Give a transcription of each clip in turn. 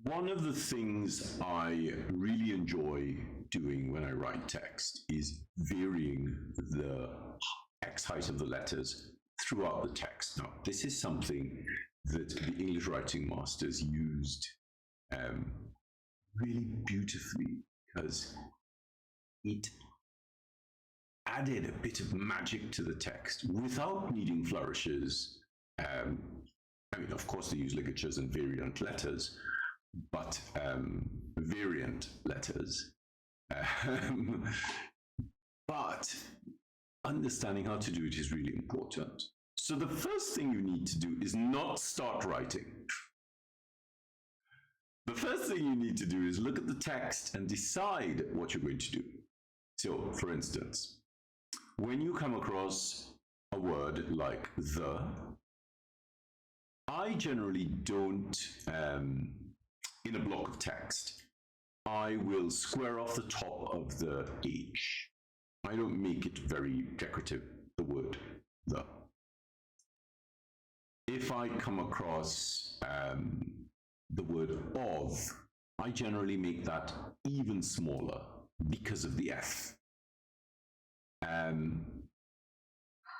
One of the things I really enjoy doing when I write text is varying the x height of the letters throughout the text. Now, this is something that the English writing masters used really beautifully because it added a bit of magic to the text without needing flourishes. I mean, of course, they use ligatures and variant letters, but variant letters. But understanding how to do it is really important. So the first thing you need to do is not start writing. The first thing you need to do is look at the text and decide what you're going to do. So, for instance, when you come across a word like the, I generally don't, in a block of text, I will square off the top of the H. I don't make it very decorative, the word the. If I come across the word of, I generally make that even smaller because of the F.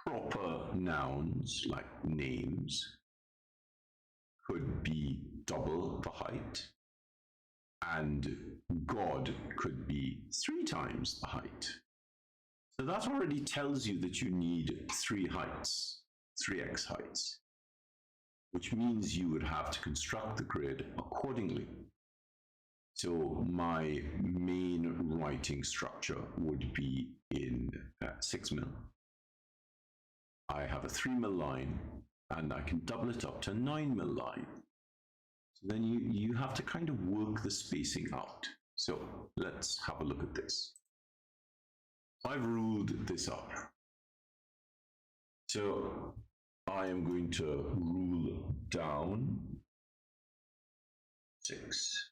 Proper nouns, like names, could be double the height, and God could be 3 times the height. So that already tells you that you need 3 heights, 3 x heights, which means you would have to construct the grid accordingly. So my main writing structure would be in 6 mil. I have a 3 mil line, and I can double it up to a 9 mil line. So then you have to kind of work the spacing out. So let's have a look at this. I've ruled this up. So I am going to rule down 6.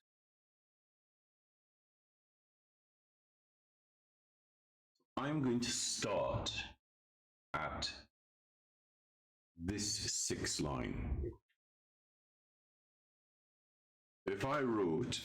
I'm going to start at this 6th line. If I wrote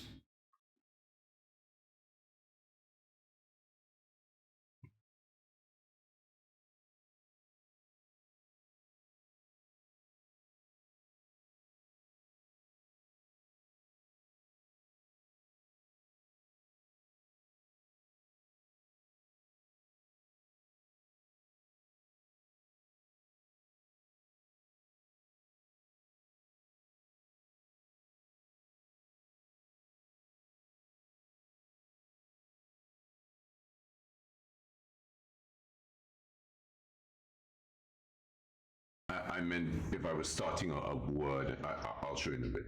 I meant if I was starting a word, I'll show you in a bit.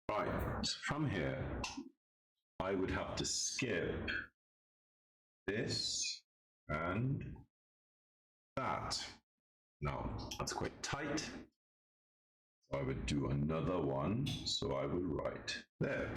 Right, so from here, I would have to skip this and that. Now, that's quite tight. I would do another one, so I would write there.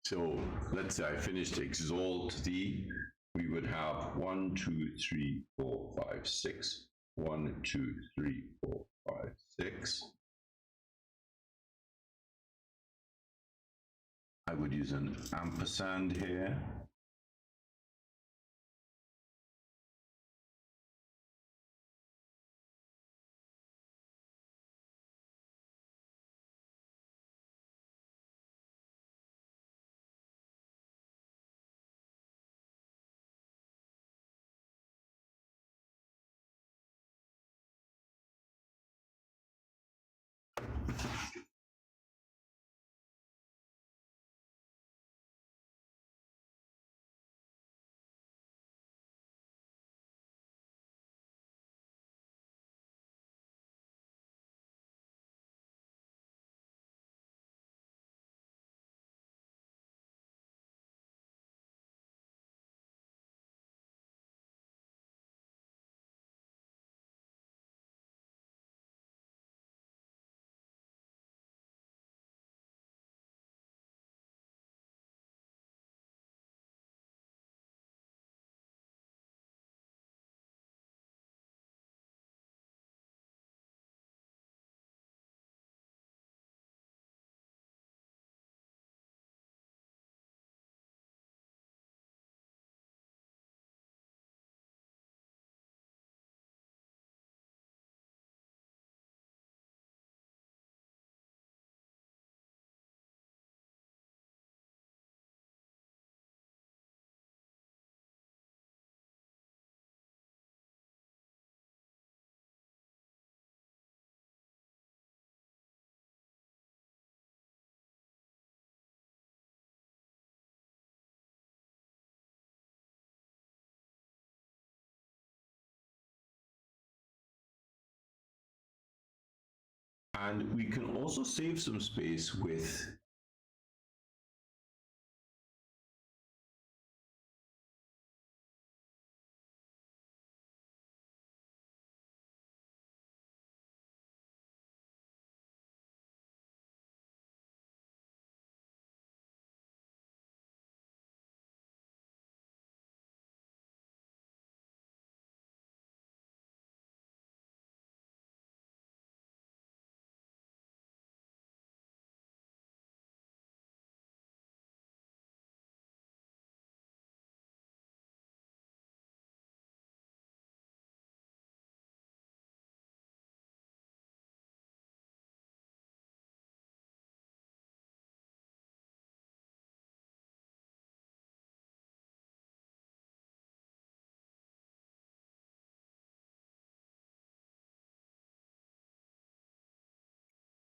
So let's say I finished exalt thee. We would have 1, 2, 3, 4, 5, 6. 1, 2, 3, 4, 5, 6. I would use an ampersand here. And we can also save some space with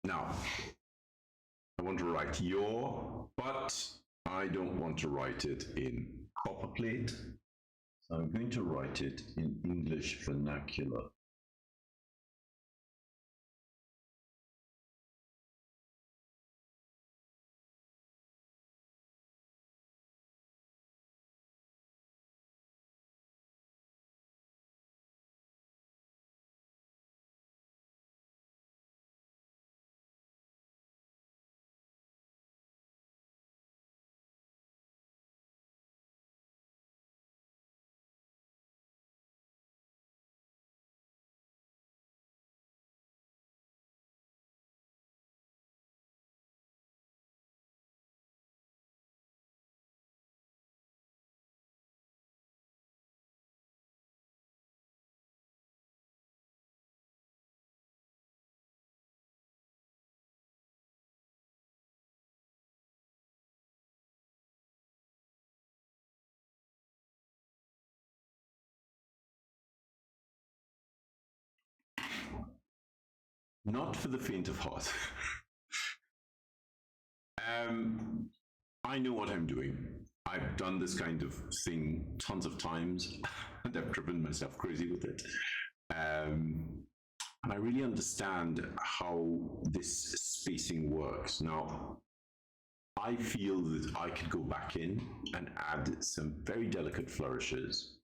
Now, I want to write your, but I don't want to write it in Copperplate. So I'm going to write it in English vernacular. Not for the faint of heart. I know what I'm doing. I've done this kind of thing tons of times, and I've driven myself crazy with it. And I really understand how this spacing works. Now, I feel that I could go back in and add some very delicate flourishes.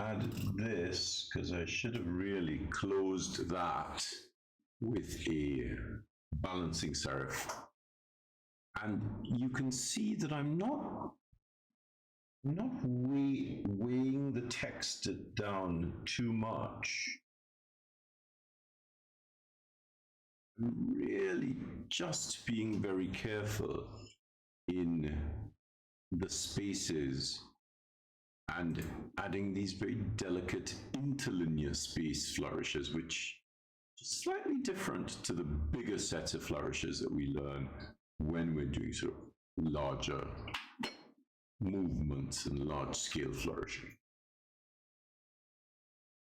Add this, because I should have really closed that with a balancing serif. And you can see that I'm not weighing the text down too much. I'm really just being very careful in the spaces and adding these very delicate interlinear space flourishes, which are slightly different to the bigger set of flourishes that we learn when we're doing sort of larger movements and large scale flourishing.